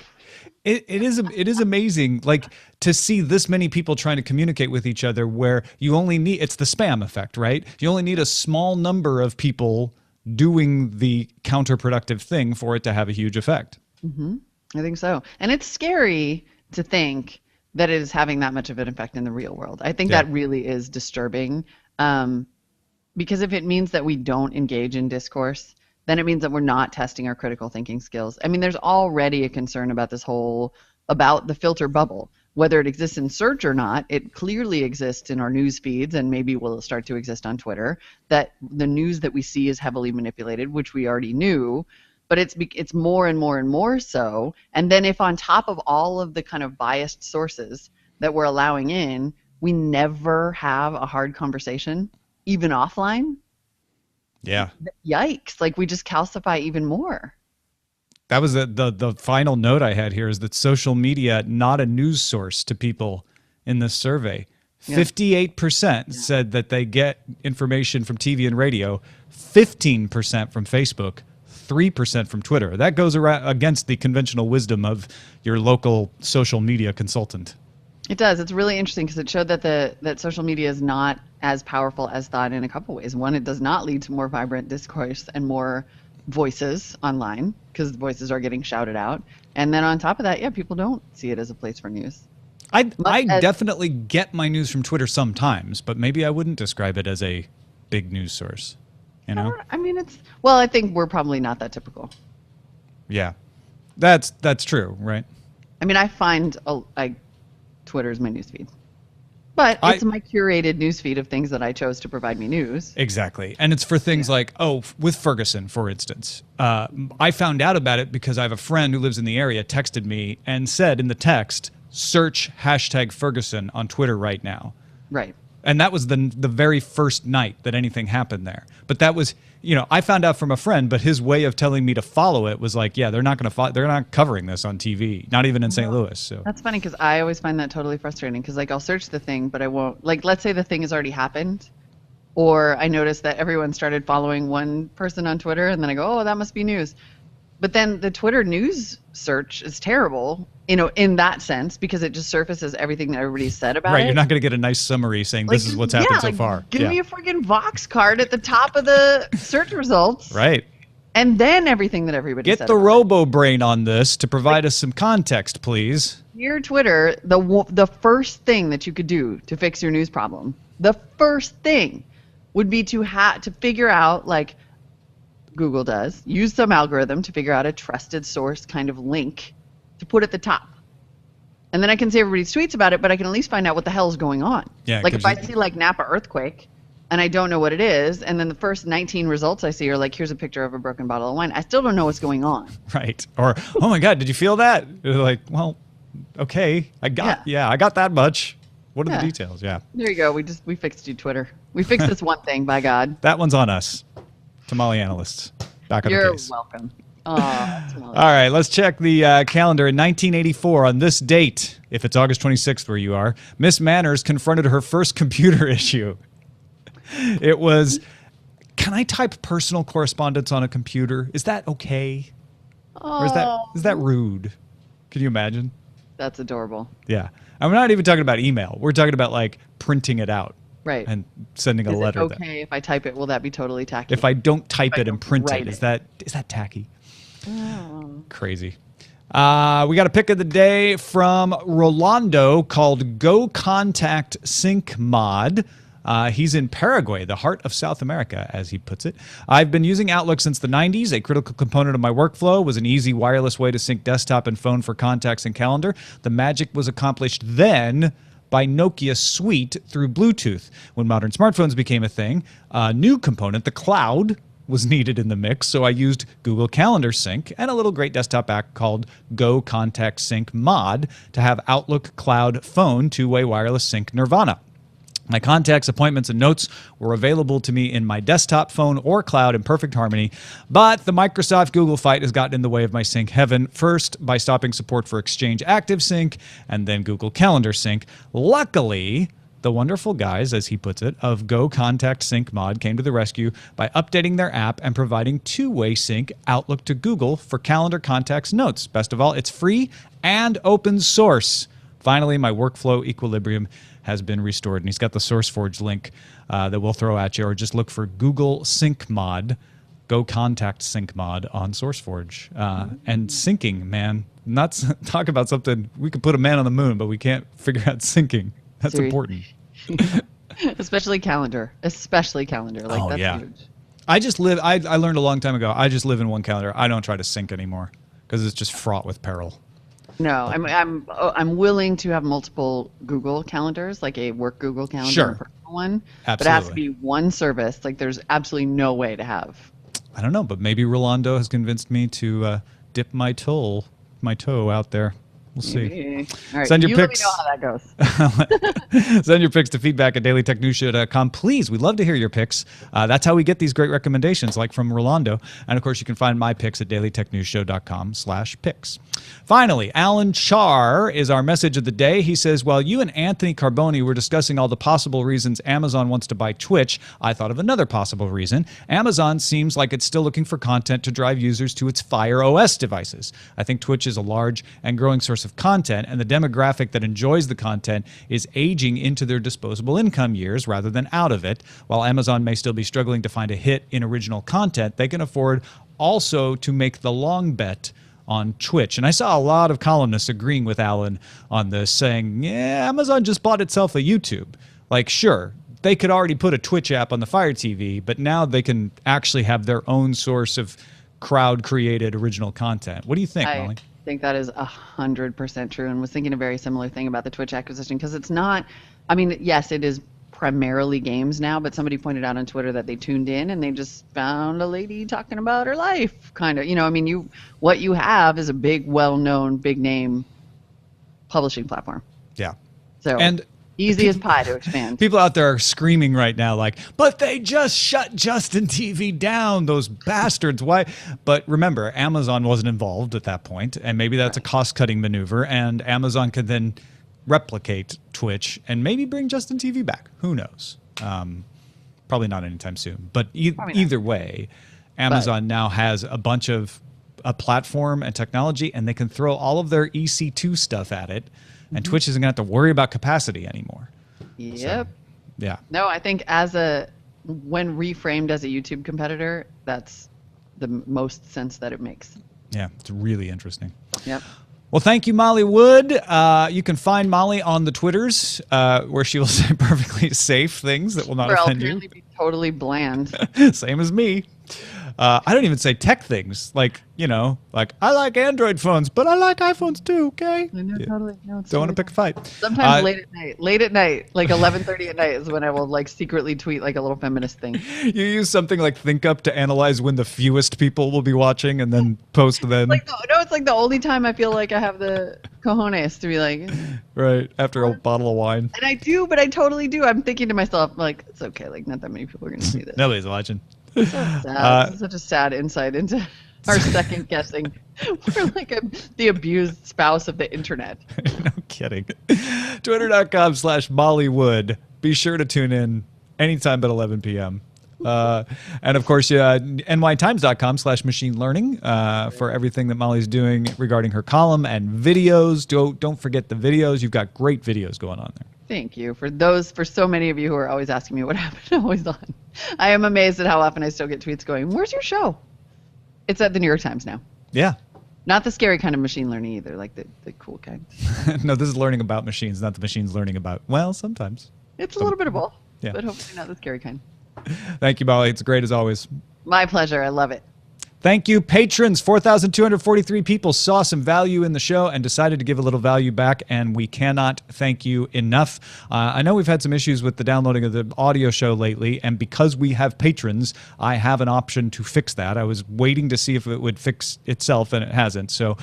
[SPEAKER 1] It is amazing, like, to see this many people trying to communicate with each other, where you only need, it's the spam effect, right? You only need a small number of people doing the counterproductive thing for it to have a huge effect.
[SPEAKER 2] Mm-hmm. I think so. And it's scary to think that it is having that much of an effect in the real world. I think that really is disturbing, because if it means that we don't engage in discourse, then it means that we're not testing our critical thinking skills. I mean, there's already a concern about this whole about the filter bubble. Whether it exists in search or not, it clearly exists in our news feeds, and maybe will start to exist on Twitter, that the news that we see is heavily manipulated, which we already knew, but it's more and more and more so. And then if on top of all of the kind of biased sources that we're allowing in, we never have a hard conversation, even offline,
[SPEAKER 1] Yeah.
[SPEAKER 2] yikes, like we just calcify even more.
[SPEAKER 1] That was the final note I had here, is that social media, not a news source to people in this survey. 58% said that they get information from TV and radio, 15% from Facebook, 3% from Twitter. That goes against the conventional wisdom of your local social media consultant.
[SPEAKER 2] It does. It's really interesting because it showed that that social media is not as powerful as thought in a couple ways. One, it does not lead to more vibrant discourse and more voices online, because the voices are getting shouted out. And then on top of that, yeah, people don't see it as a place for news.
[SPEAKER 1] I definitely get my news from Twitter sometimes, but maybe I wouldn't describe it as a big news source. You know?
[SPEAKER 2] I mean, I think we're probably not that typical.
[SPEAKER 1] Yeah, that's true, right?
[SPEAKER 2] I mean, I find Twitter is my newsfeed. But it's my curated newsfeed of things that I chose to provide me news.
[SPEAKER 1] Exactly. And it's for things like, with Ferguson, for instance. I found out about it because I have a friend who lives in the area, texted me and said in the text, search #Ferguson on Twitter right now.
[SPEAKER 2] Right.
[SPEAKER 1] And that was the very first night that anything happened there. But that was, I found out from a friend, but his way of telling me to follow it was like, yeah, they're not covering this on TV, not even in St. Louis. So
[SPEAKER 2] that's funny, because I always find that totally frustrating, because like I'll search the thing, but I won't, like, let's say the thing has already happened, or I notice that everyone started following one person on Twitter, and then I go, oh, that must be news. But then the Twitter news search is terrible, in that sense, because it just surfaces everything that everybody's said about it.
[SPEAKER 1] Right, you're not going to get a nice summary saying this is what's happened so far.
[SPEAKER 2] Give me a freaking Vox card at the top of the search results.
[SPEAKER 1] Right.
[SPEAKER 2] And then everything that everybody said.
[SPEAKER 1] Get the Robobrain on this to provide us some context, please.
[SPEAKER 2] Dear Twitter, the first thing that you could do to fix your news problem, the first thing would be to figure out, like Google does, use some algorithm to figure out a trusted source kind of link to put at the top. And then I can see everybody's tweets about it, but I can at least find out what the hell is going on.
[SPEAKER 1] Yeah,
[SPEAKER 2] like if I see like Napa earthquake and I don't know what it is, and then the first 19 results I see are like, here's a picture of a broken bottle of wine, I still don't know what's going on.
[SPEAKER 1] Right. Or, oh my God, did you feel that? You're like, well, okay, I got that much. What are the details? Yeah.
[SPEAKER 2] There you go. We fixed you, Twitter. We fixed this one thing, by God.
[SPEAKER 1] That one's on us. Tamale analysts. Back on the case.
[SPEAKER 2] You're welcome. All
[SPEAKER 1] right, let's check the calendar. In 1984, on this date, if it's August 26th where you are, Miss Manners confronted her first computer issue. It was, can I type personal correspondence on a computer? Is that okay? Or is that rude? Can you imagine?
[SPEAKER 2] That's adorable.
[SPEAKER 1] Yeah. And we're not even talking about email. We're talking about like printing it out.
[SPEAKER 2] Right.
[SPEAKER 1] And sending a letter.
[SPEAKER 2] Is it okay if I type it? Will that be totally tacky?
[SPEAKER 1] If I don't type it and print it, is that tacky?
[SPEAKER 2] Oh.
[SPEAKER 1] Crazy. We got a pick of the day from Rolando called Go Contact Sync Mod. He's in Paraguay, the heart of South America, as he puts it. I've been using Outlook since the 90s. A critical component of my workflow was an easy wireless way to sync desktop and phone for contacts and calendar. The magic was accomplished then by Nokia Suite through Bluetooth. When modern smartphones became a thing, a new component, the cloud, was needed in the mix, so I used Google Calendar Sync and a little great desktop app called Go Contact Sync Mod to have Outlook Cloud Phone two-way wireless sync nirvana. My contacts, appointments, and notes were available to me in my desktop, phone, or cloud in perfect harmony, but the Microsoft-Google fight has gotten in the way of my sync heaven, first by stopping support for Exchange Active Sync, and then Google Calendar Sync. Luckily, the wonderful guys, as he puts it, of Go Contact Sync Mod came to the rescue by updating their app and providing two-way sync Outlook to Google for calendar, contacts, notes. Best of all, it's free and open source. Finally, my workflow equilibrium has been restored. And he's got the SourceForge link that we'll throw at you, or just look for Google Sync Mod, Go Contact Sync Mod on SourceForge. And syncing, man, talk about something, we could put a man on the moon, but we can't figure out syncing. That's important.
[SPEAKER 2] Especially calendar. Like, that's huge.
[SPEAKER 1] I learned a long time ago, I just live in one calendar. I don't try to sync anymore because it's just fraught with peril.
[SPEAKER 2] No, I'm willing to have multiple Google calendars, like a work Google calendar
[SPEAKER 1] Sure.
[SPEAKER 2] and a personal one.
[SPEAKER 1] Absolutely.
[SPEAKER 2] But it has to be one service. Like there's absolutely no way to have.
[SPEAKER 1] I don't know, but maybe Rolando has convinced me to dip my toe out there. We'll see.
[SPEAKER 2] Maybe. All right,
[SPEAKER 1] Send your
[SPEAKER 2] you
[SPEAKER 1] pics.
[SPEAKER 2] let me know how that goes.
[SPEAKER 1] Send your pics to feedback at dailytechnewsshow.com. Please, we'd love to hear your pics. That's how we get these great recommendations, like from Rolando. And of course, you can find my pics at dailytechnewsshow.com/pics. Finally, Alan Char is our message of the day. He says, while you and Anthony Carboni were discussing all the possible reasons Amazon wants to buy Twitch, I thought of another possible reason. Amazon seems like it's still looking for content to drive users to its Fire OS devices. I think Twitch is a large and growing source of content, and the demographic that enjoys the content is aging into their disposable income years rather than out of it. While Amazon may still be struggling to find a hit in original content, they can afford also to make the long bet on Twitch. And I saw a lot of columnists agreeing with Alan on this, saying, yeah, Amazon just bought itself a YouTube. Like, sure, they could already put a Twitch app on the Fire TV, but now they can actually have their own source of crowd-created original content. What do you think, Molly?
[SPEAKER 2] I think that is 100% true, and was thinking a very similar thing about the Twitch acquisition, because it's not, I mean, yes, it is primarily games now, but somebody pointed out on Twitter that they tuned in and they just found a lady talking about her life, kind of. You know, I mean, what you have is a big, well-known, big-name publishing platform.
[SPEAKER 1] Yeah.
[SPEAKER 2] So
[SPEAKER 1] and
[SPEAKER 2] easy as pie to expand.
[SPEAKER 1] People out there are screaming right now like, but they just shut Justin TV down, those bastards. Why? But remember, Amazon wasn't involved at that point, and maybe that's a cost-cutting maneuver, and Amazon could then replicate Twitch and maybe bring Justin TV back. Who knows? Probably not anytime soon. But either way, Amazon now has a bunch of a platform and technology, and they can throw all of their EC2 stuff at it, and Twitch isn't going to have to worry about capacity anymore.
[SPEAKER 2] Yep.
[SPEAKER 1] So, yeah.
[SPEAKER 2] No, I think when reframed as a YouTube competitor, that's the most sense that it makes.
[SPEAKER 1] Yeah, it's really interesting.
[SPEAKER 2] Yep.
[SPEAKER 1] Well, thank you, Molly Wood. You can find Molly on the Twitters, where she will say perfectly safe things that will not offend you.
[SPEAKER 2] I'll apparently be totally bland.
[SPEAKER 1] Same as me. I don't even say tech things, like, you know, like, I like Android phones, but I like iPhones too, okay?
[SPEAKER 2] I know, totally. No,
[SPEAKER 1] don't want to pick a fight.
[SPEAKER 2] Sometimes late at night, like 11:30 at night is when I will like secretly tweet like a little feminist thing.
[SPEAKER 1] You use something like ThinkUp to analyze when the fewest people will be watching and then post then.
[SPEAKER 2] It's like the only time I feel like I have the cojones to be like.
[SPEAKER 1] Right, after a bottle of wine.
[SPEAKER 2] And I do, but I totally do. I'm thinking to myself, like, it's okay, like not that many people are going to see this.
[SPEAKER 1] Nobody's watching.
[SPEAKER 2] So sad. This is such a sad insight into our second guessing. We're like the abused spouse of the internet.
[SPEAKER 1] No kidding. Twitter.com/Mollywood. Be sure to tune in anytime but 11 p.m. And of course, nytimes.com/machine learning for everything that Molly's doing regarding her column and videos. Don't forget the videos. You've got great videos going on there.
[SPEAKER 2] Thank you for so many of you who are always asking me what happened always on. I am amazed at how often I still get tweets going, where's your show? It's at the New York Times now.
[SPEAKER 1] Yeah.
[SPEAKER 2] Not the scary kind of machine learning either, like the cool kind.
[SPEAKER 1] No, this is learning about machines, not the machines learning about, well, sometimes.
[SPEAKER 2] It's a little bit of both,
[SPEAKER 1] yeah.
[SPEAKER 2] But hopefully not the scary kind.
[SPEAKER 1] Thank you, Molly. It's great as always.
[SPEAKER 2] My pleasure. I love it.
[SPEAKER 1] Thank you, patrons. 4,243 people saw some value in the show and decided to give a little value back, and we cannot thank you enough. I know we've had some issues with the downloading of the audio show lately, and because we have patrons, I have an option to fix that. I was waiting to see if it would fix itself, and it hasn't. So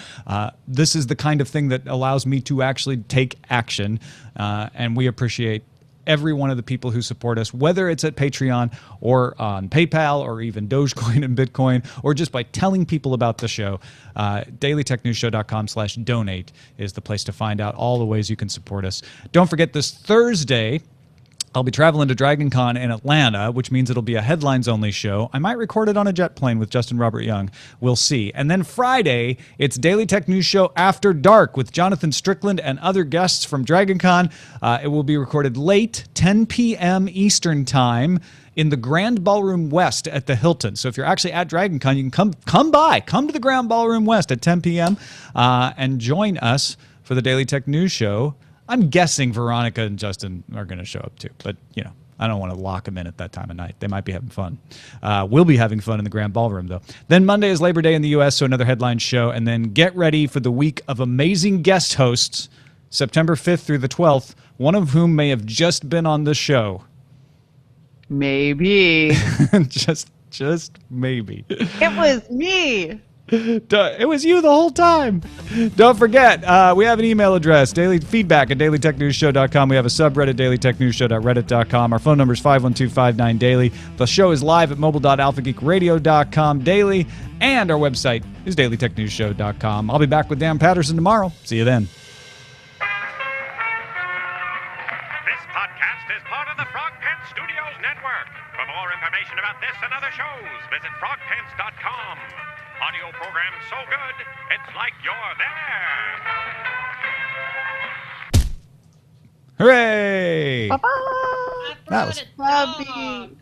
[SPEAKER 1] this is the kind of thing that allows me to actually take action, and we appreciate every one of the people who support us, whether it's at Patreon or on PayPal or even Dogecoin and Bitcoin, or just by telling people about the show. dailytechnewsshow.com/donate is the place to find out all the ways you can support us. Don't forget, this Thursday, I'll be traveling to DragonCon in Atlanta, which means it'll be a headlines-only show. I might record it on a jet plane with Justin Robert Young. We'll see. And then Friday, it's Daily Tech News Show After Dark with Jonathan Strickland and other guests from DragonCon. It will be recorded late, 10 p.m. Eastern Time, in the Grand Ballroom West at the Hilton. So if you're actually at DragonCon, you can come to the Grand Ballroom West at 10 p.m. And join us for the Daily Tech News Show. I'm guessing Veronica and Justin are going to show up too, but you know, I don't want to lock them in at that time of night. They might be having fun. We'll be having fun in the Grand Ballroom, though. Then Monday is Labor Day in the U.S., so another headline show. And then get ready for the week of amazing guest hosts, September 5th through the 12th, one of whom may have just been on the show.
[SPEAKER 2] Maybe.
[SPEAKER 1] just maybe.
[SPEAKER 2] It was me.
[SPEAKER 1] It was you the whole time. Don't forget, we have an email address, dailyfeedback@dailytechnewsshow.com. We have a subreddit, dailytechnewsshow.reddit.com. Our phone number is 512-59-DAILY. The show is live at mobile.alphageekradio.com daily, and our website is dailytechnewsshow.com. I'll be back with Dan Patterson tomorrow. See you then.
[SPEAKER 4] This podcast is part of the Frog Pants Studios Network. For more information about this and other shows, visit frogpants.com. Audio program so good, it's like you're there.
[SPEAKER 1] Hooray!
[SPEAKER 2] Papa.
[SPEAKER 5] I
[SPEAKER 1] That
[SPEAKER 5] brought
[SPEAKER 1] was-
[SPEAKER 5] a
[SPEAKER 2] Puppy.
[SPEAKER 5] dog.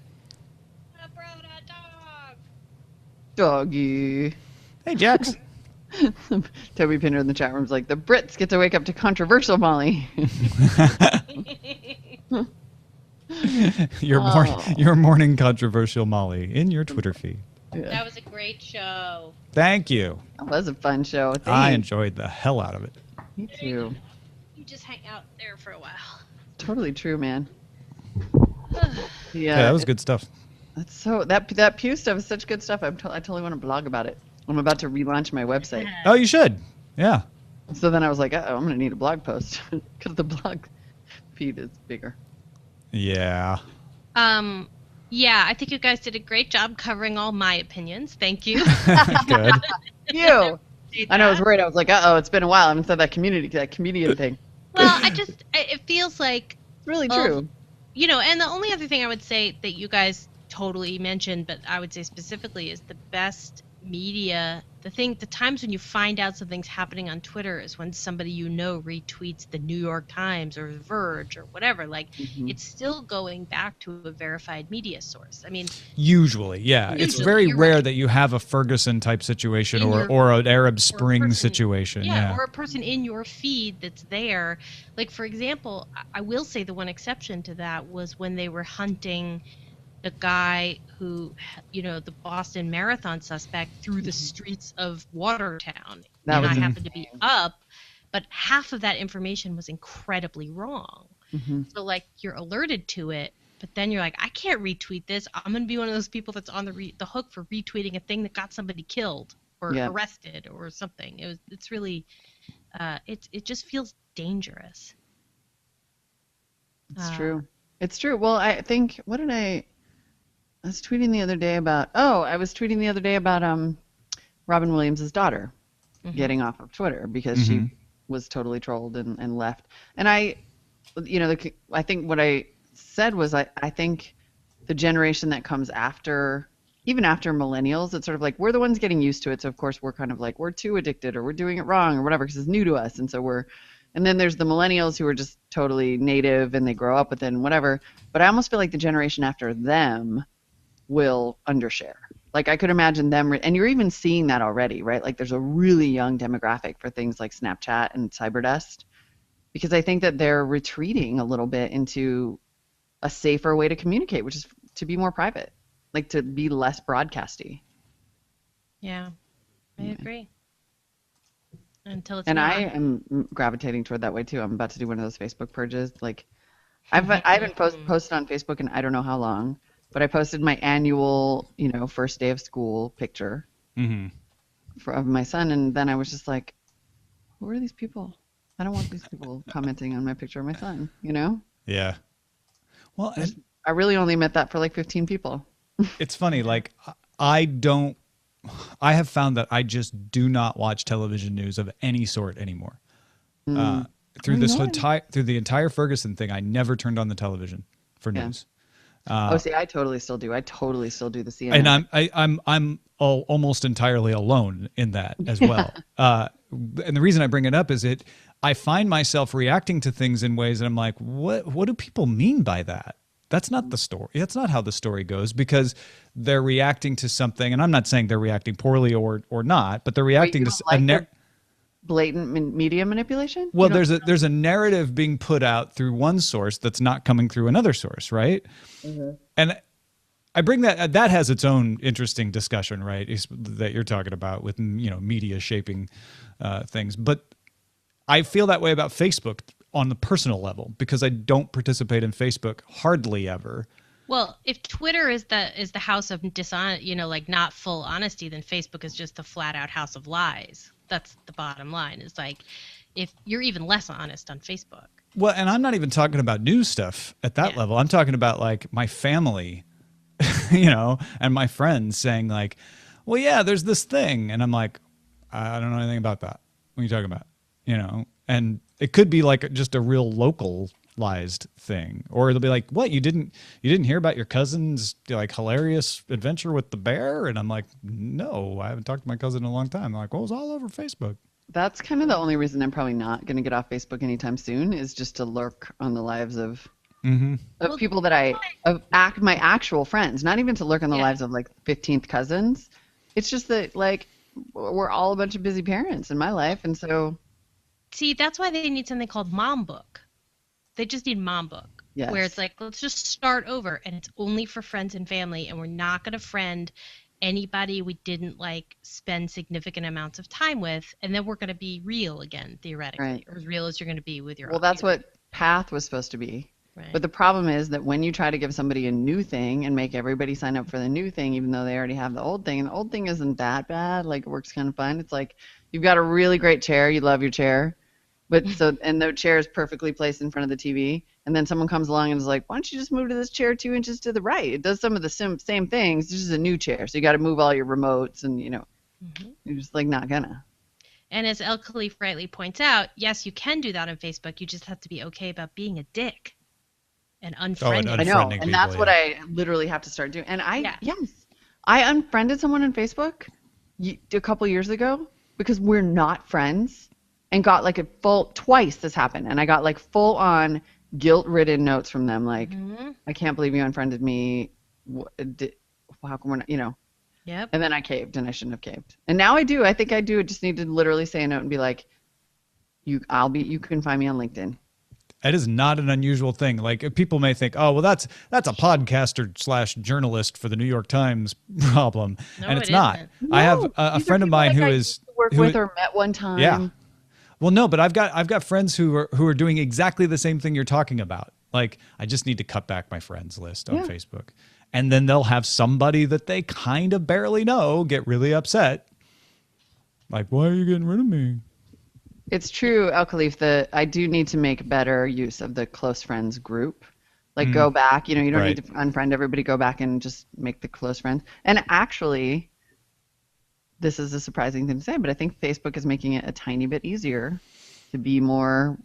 [SPEAKER 5] I brought a dog.
[SPEAKER 2] Doggy.
[SPEAKER 1] Hey, Jax.
[SPEAKER 2] Toby Pinner in the chat room is like, the Brits get to wake up to controversial Molly.
[SPEAKER 1] Your morning controversial Molly in your Twitter feed.
[SPEAKER 5] That was a great show.
[SPEAKER 1] Thank you.
[SPEAKER 2] That was a fun show. Thanks.
[SPEAKER 1] I enjoyed the hell out of it.
[SPEAKER 2] Me too.
[SPEAKER 5] You just hang out there for a while.
[SPEAKER 2] Totally true, man.
[SPEAKER 1] Yeah, that was good stuff.
[SPEAKER 2] That's so that Pew stuff is such good stuff. I totally want to blog about it. I'm about to relaunch my website.
[SPEAKER 1] Oh, you should. Yeah.
[SPEAKER 2] So then I was like, oh, I'm gonna need a blog post because the blog feed is bigger.
[SPEAKER 1] Yeah.
[SPEAKER 5] Yeah, I think you guys did a great job covering all my opinions. Thank you.
[SPEAKER 1] Good.
[SPEAKER 2] You. I know I was worried. I was like, it's been a while. I haven't said that comedian thing.
[SPEAKER 5] Well, it feels like
[SPEAKER 2] It's really true.
[SPEAKER 5] You know, and the only other thing I would say that you guys totally mentioned, but I would say specifically, is the best media. The times when you find out something's happening on Twitter is when somebody you know retweets the New York Times or The Verge or whatever. Like, it's still going back to a verified media source. I mean,
[SPEAKER 1] usually, yeah. It's
[SPEAKER 5] Usually,
[SPEAKER 1] very
[SPEAKER 5] you're
[SPEAKER 1] rare
[SPEAKER 5] right.
[SPEAKER 1] that you have a Ferguson type situation
[SPEAKER 5] In
[SPEAKER 1] or an Arab
[SPEAKER 5] or a
[SPEAKER 1] Spring
[SPEAKER 5] person-
[SPEAKER 1] situation.
[SPEAKER 5] Yeah,
[SPEAKER 1] Yeah.
[SPEAKER 5] or a person in your feed that's there. Like, for example, I will say the one exception to that was when they were hunting the guy who, you know, the Boston Marathon suspect through the streets of Watertown.
[SPEAKER 2] That
[SPEAKER 5] and
[SPEAKER 2] was
[SPEAKER 5] I happened to be up, but half of that information was incredibly wrong. So, like, you're alerted to it, but then you're like, I can't retweet this. I'm going to be one of those people that's on the hook for retweeting a thing that got somebody killed or arrested or something. It's really, it just feels dangerous.
[SPEAKER 2] It's true. It's true. Well, I think I was tweeting the other day about Robin Williams' daughter getting off of Twitter because she was totally trolled and left. And I think what I said was I think the generation that comes after, even after millennials, it's sort of like we're the ones getting used to it. So of course we're kind of like we're too addicted or we're doing it wrong or whatever because it's new to us. And so and then there's the millennials who are just totally native and they grow up with it and whatever. But I almost feel like the generation after them will undershare. Like I could imagine them, and you're even seeing that already, right? Like there's a really young demographic for things like Snapchat and Cyberdust, because I think that they're retreating a little bit into a safer way to communicate, which is to be more private, like to be less broadcasty.
[SPEAKER 5] Yeah, I agree. Until it's
[SPEAKER 2] And
[SPEAKER 5] not.
[SPEAKER 2] I am gravitating toward that way too. I'm about to do one of those Facebook purges. Like I haven't posted on Facebook in I don't know how long. But I posted my annual, first day of school picture of my son, and then I was just like, who are these people? I don't want these people commenting on my picture of my son,
[SPEAKER 1] Yeah. Well,
[SPEAKER 2] I really only met that for like 15 people.
[SPEAKER 1] it's funny. Like, I have found that I just do not watch television news of any sort anymore. Through the entire Ferguson thing, I never turned on the television for news.
[SPEAKER 2] See, I totally still do. I totally still do the CNN.
[SPEAKER 1] And I'm almost entirely alone in that as well. And the reason I bring it up is I find myself reacting to things in ways that I'm like, what do people mean by that? That's not the story. That's not how the story goes, because they're reacting to something, and I'm not saying they're reacting poorly or not, but they're reacting to
[SPEAKER 2] blatant media manipulation?
[SPEAKER 1] Well, there's a narrative being put out through one source that's not coming through another source, right? And I bring that has its own interesting discussion, right? That you're talking about with media shaping things, but I feel that way about Facebook on the personal level because I don't participate in Facebook hardly ever.
[SPEAKER 5] Well, if Twitter is the house of dishonest, like not full honesty, then Facebook is just a flat out house of lies. That's the bottom line. It's like if you're even less honest on Facebook.
[SPEAKER 1] Well, and I'm not even talking about news stuff at that level. I'm talking about like my family, and my friends saying like, well, yeah, there's this thing. And I'm like, I don't know anything about that. What are you talking about? And it could be like just a real localized thing, or it'll be like, what, you didn't hear about your cousin's like hilarious adventure with the bear? And I'm like, no, I haven't talked to my cousin in a long time. They're like, well, it's all over Facebook.
[SPEAKER 2] That's kind of the only reason I'm probably not going to get off Facebook anytime soon, is just to lurk on the lives of people that my actual friends, not even to lurk on the lives of like 15th cousins. It's just that like we're all a bunch of busy parents in my life, and so.
[SPEAKER 5] See, that's why they need something called Mom Book. They just need Mom Book, where it's like, let's just start over, and it's only for friends and family, and we're not going to friend anybody we didn't like spend significant amounts of time with, and then we're going to be real again, theoretically, or as real as you're going to be with your.
[SPEAKER 2] Well, that's what Path was supposed to be.
[SPEAKER 5] Right.
[SPEAKER 2] But the problem is that when you try to give somebody a new thing and make everybody sign up for the new thing, even though they already have the old thing, and the old thing isn't that bad, like it works kind of fine. It's like you've got a really great chair, you love your chair. And the chair is perfectly placed in front of the TV, and then someone comes along and is like, why don't you just move to this chair 2 inches to the right? It does some of the same things. It's just a new chair, so you got to move all your remotes, and you're just like not gonna.
[SPEAKER 5] And as El Khalif rightly points out, yes, you can do that on Facebook. You just have to be okay about being a dick and unfriending.
[SPEAKER 2] I know, and that's what I literally have to start doing. And I unfriended someone on Facebook a couple years ago because we're not friends. And got like twice this happened. And I got like full on guilt-ridden notes from them. Like, I can't believe you unfriended me. How come we're not,
[SPEAKER 5] Yep.
[SPEAKER 2] And then I caved, and I shouldn't have caved. And now I do. I think I do. I just need to literally say a note and be like, you can find me on LinkedIn.
[SPEAKER 1] It is not an unusual thing. Like people may think, oh, well, that's a podcaster / journalist for the New York Times problem.
[SPEAKER 5] No,
[SPEAKER 1] and it's not.
[SPEAKER 2] No,
[SPEAKER 1] I have a friend of mine who is
[SPEAKER 2] worked with or met one time.
[SPEAKER 1] Yeah. Well, no, but I've got friends who are doing exactly the same thing you're talking about. Like, I just need to cut back my friends list on Facebook. And then they'll have somebody that they kind of barely know get really upset. Like, why are you getting rid of me?
[SPEAKER 2] It's true, El Khalif, that I do need to make better use of the close friends group. Like, go back. You don't need to unfriend everybody. Go back and just make the close friends. And actually, this is a surprising thing to say, but I think Facebook is making it a tiny bit easier to be more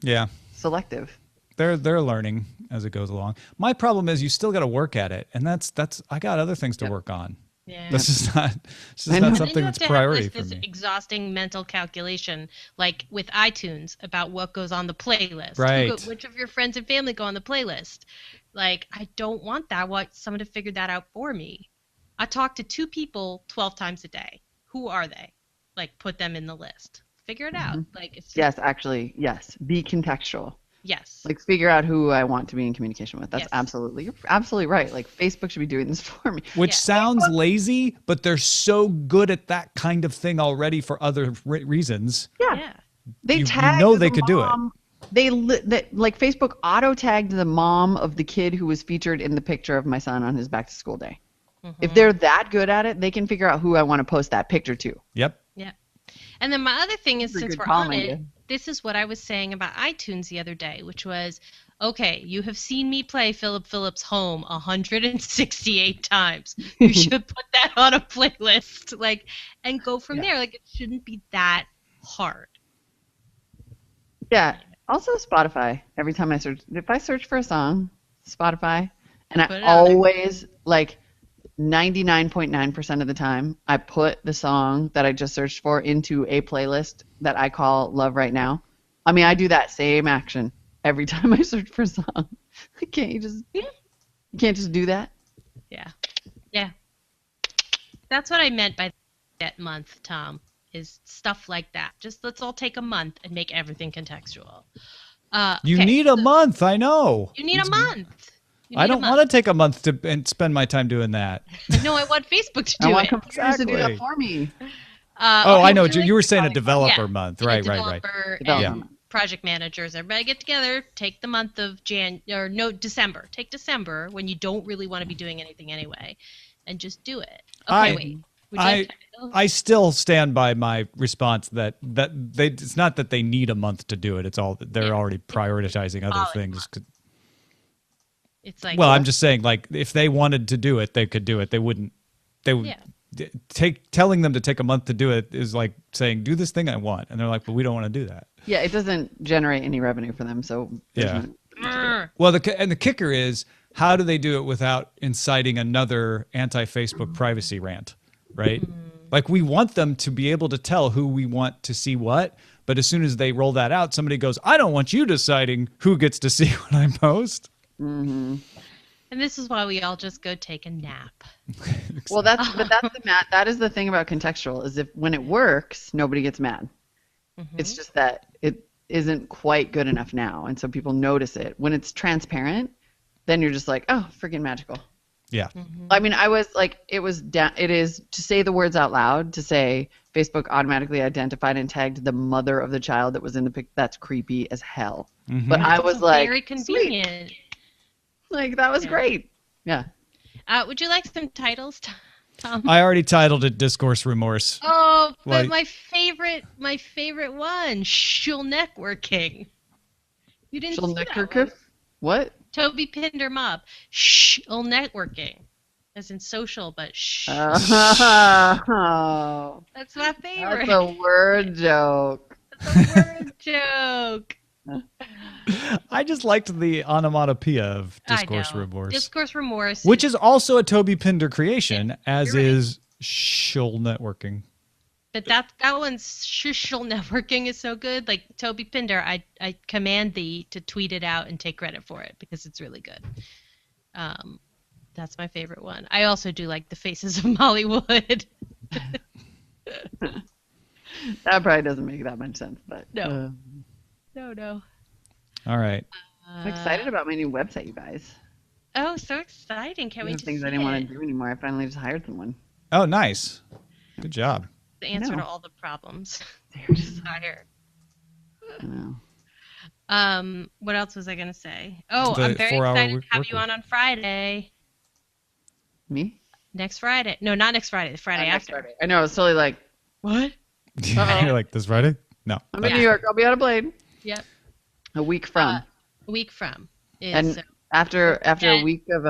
[SPEAKER 2] selective.
[SPEAKER 1] They're learning as it goes along. My problem is you still got to work at it, and that's I got other things to work on.
[SPEAKER 5] Yeah.
[SPEAKER 1] This is not something that's priority for
[SPEAKER 5] this
[SPEAKER 1] me.
[SPEAKER 5] Exhausting mental calculation, like with iTunes, about what goes on the playlist.
[SPEAKER 1] Right.
[SPEAKER 5] Which of your friends and family go on the playlist? Like, I don't want that. I want someone to figure that out for me. I talk to 2 people 12 times a day. Who are they? Like, put them in the list. Figure it out. Like, it's just,
[SPEAKER 2] yes. Be contextual.
[SPEAKER 5] Yes.
[SPEAKER 2] Like, figure out who I want to be in communication with. That's you're absolutely right. Like, Facebook should be doing this for me.
[SPEAKER 1] Which sounds lazy, but they're so good at that kind of thing already for other reasons.
[SPEAKER 5] Yeah.
[SPEAKER 2] They tagged they could do it. Like, Facebook auto tagged the mom of the kid who was featured in the picture of my son on his back to school day. If they're that good at it, they can figure out who I want to post that picture to.
[SPEAKER 1] Yep.
[SPEAKER 5] Yeah. And then my other thing is, since we're on it, this is what I was saying about iTunes the other day, which was, okay, you have seen me play Philip Phillips' Home 168 times. You should put that on a playlist, like, and go from there. Like, it shouldn't be that hard.
[SPEAKER 2] Yeah. Also, Spotify. Every time if I search for a song, Spotify, and I always, like, 99.9% of the time, I put the song that I just searched for into a playlist that I call Love Right Now. I mean, I do that same action every time I search for a song. You can't just do that?
[SPEAKER 5] Yeah. Yeah. That's what I meant by that month, Tom. is stuff like that. Just let's all take a month and make everything contextual.
[SPEAKER 1] You
[SPEAKER 5] Okay,
[SPEAKER 1] need a month, I know.
[SPEAKER 5] You need a month.
[SPEAKER 1] I don't want to take a month and spend my time doing that.
[SPEAKER 5] No, I want Facebook to do
[SPEAKER 2] I want
[SPEAKER 5] it.
[SPEAKER 2] computers to do
[SPEAKER 1] Exactly.
[SPEAKER 2] that for me.
[SPEAKER 1] I know.
[SPEAKER 5] would
[SPEAKER 1] You were saying a
[SPEAKER 5] like-
[SPEAKER 1] developer
[SPEAKER 5] yeah,
[SPEAKER 1] month.
[SPEAKER 5] and a
[SPEAKER 1] Right.
[SPEAKER 5] developer and project managers, everybody get together, take the month of December. Take December when you don't really want to be doing anything anyway, and just do it. Okay, wait. Would you like titles?
[SPEAKER 1] I still stand by my response that it's not that they need a month to do it. It's all that they're already prioritizing other things.
[SPEAKER 5] It's like,
[SPEAKER 1] Well, I'm just saying, like, if they wanted to do it, they could do it. They wouldn't. They would telling them to take a month to do it is like saying, "Do this thing I want," and they're like, "But we don't want to do that."
[SPEAKER 2] Yeah, it doesn't generate any revenue for them, so
[SPEAKER 1] Yeah. Well, the kicker is, how do they do it without inciting another anti-Facebook privacy rant, right? Like, we want them to be able to tell who we want to see what, but as soon as they roll that out, somebody goes, "I don't want you deciding who gets to see what I post."
[SPEAKER 2] Mm-hmm.
[SPEAKER 5] And this is why we all just go take a nap.
[SPEAKER 2] Well, that's that is the thing about contextual, is if when it works, nobody gets mad. It's just that it isn't quite good enough now, and so people notice it. When it's transparent, then you're just like, oh, freaking magical.
[SPEAKER 1] Yeah.
[SPEAKER 2] I mean, I was like, it is to say the words out loud, to say Facebook automatically identified and tagged the mother of the child that was in the pic. That's creepy as hell. But I was like,
[SPEAKER 5] very convenient.
[SPEAKER 2] Sweet. Like, that was great. Yeah.
[SPEAKER 5] Would you like some titles, Tom?
[SPEAKER 1] I already titled it "Discourse Remorse."
[SPEAKER 5] Oh, but
[SPEAKER 1] Like-
[SPEAKER 5] my favorite one, Shill Networking. You didn't see that one.
[SPEAKER 2] What?
[SPEAKER 5] Toby Pinder Mob. Shill Networking. As in social, but shh.
[SPEAKER 2] Oh,
[SPEAKER 5] That's my favorite.
[SPEAKER 2] that's a word joke.
[SPEAKER 5] That's a word joke.
[SPEAKER 1] I just liked the onomatopoeia of
[SPEAKER 5] I
[SPEAKER 1] Discourse
[SPEAKER 5] know.
[SPEAKER 1] Remorse,
[SPEAKER 5] Discourse Remorse.
[SPEAKER 1] which is also a Toby Pinder creation, as
[SPEAKER 5] you're right.
[SPEAKER 1] is Shill Networking.
[SPEAKER 5] But that one's Shill Networking is so good. Like, Toby Pinder, I command thee to tweet it out and take credit for it because it's really good. That's my favorite one. I also do like the Faces of Mollywood.
[SPEAKER 2] That probably doesn't make that much sense, but
[SPEAKER 5] No. No.
[SPEAKER 1] All right.
[SPEAKER 2] I'm excited about my new website, you guys.
[SPEAKER 5] Oh, so exciting! Can't wait
[SPEAKER 2] These
[SPEAKER 5] to
[SPEAKER 2] things
[SPEAKER 5] see
[SPEAKER 2] I didn't want
[SPEAKER 5] it.
[SPEAKER 2] to do anymore. I finally just hired someone.
[SPEAKER 1] Oh, nice. Good job.
[SPEAKER 5] The answer
[SPEAKER 2] No.
[SPEAKER 5] to all the problems. Desire.
[SPEAKER 2] I know.
[SPEAKER 5] What else was I gonna say? Oh,
[SPEAKER 1] The
[SPEAKER 5] I'm very
[SPEAKER 1] 4-hour
[SPEAKER 5] excited to
[SPEAKER 1] work
[SPEAKER 5] have
[SPEAKER 1] week.
[SPEAKER 5] you on Friday.
[SPEAKER 2] Me?
[SPEAKER 5] Next Friday. No, not next Friday. The Friday
[SPEAKER 2] Next
[SPEAKER 5] after.
[SPEAKER 2] Friday. I know. I was totally like,
[SPEAKER 5] What?
[SPEAKER 1] You're like, this Friday? No.
[SPEAKER 2] I'm in New York. I'll be on a plane.
[SPEAKER 5] Yep.
[SPEAKER 2] A week from.
[SPEAKER 5] A week from.
[SPEAKER 2] and
[SPEAKER 5] Is,
[SPEAKER 2] after
[SPEAKER 5] okay.
[SPEAKER 2] a week of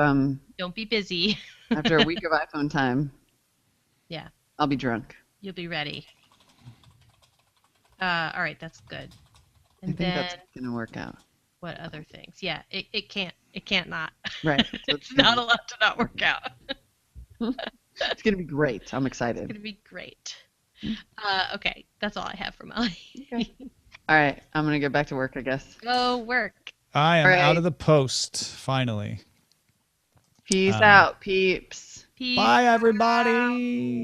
[SPEAKER 5] don't be busy.
[SPEAKER 2] after a week of iPhone time,
[SPEAKER 5] Yeah.
[SPEAKER 2] I'll be drunk.
[SPEAKER 5] You'll be ready. All right, that's good.
[SPEAKER 2] I
[SPEAKER 5] And
[SPEAKER 2] think
[SPEAKER 5] then
[SPEAKER 2] that's gonna work out.
[SPEAKER 5] what other things? Yeah, it can't not.
[SPEAKER 2] Right. So
[SPEAKER 5] It's not allowed to not work out.
[SPEAKER 2] It's gonna be great. I'm
[SPEAKER 5] It's
[SPEAKER 2] excited.
[SPEAKER 5] gonna be great. Okay, that's all I have for Molly.
[SPEAKER 2] All right, I'm gonna get back to work, I guess.
[SPEAKER 5] Go work.
[SPEAKER 1] I am
[SPEAKER 2] All right.
[SPEAKER 1] out of the post, finally.
[SPEAKER 2] Peace out, peeps.
[SPEAKER 5] Peace.
[SPEAKER 1] Bye, everybody.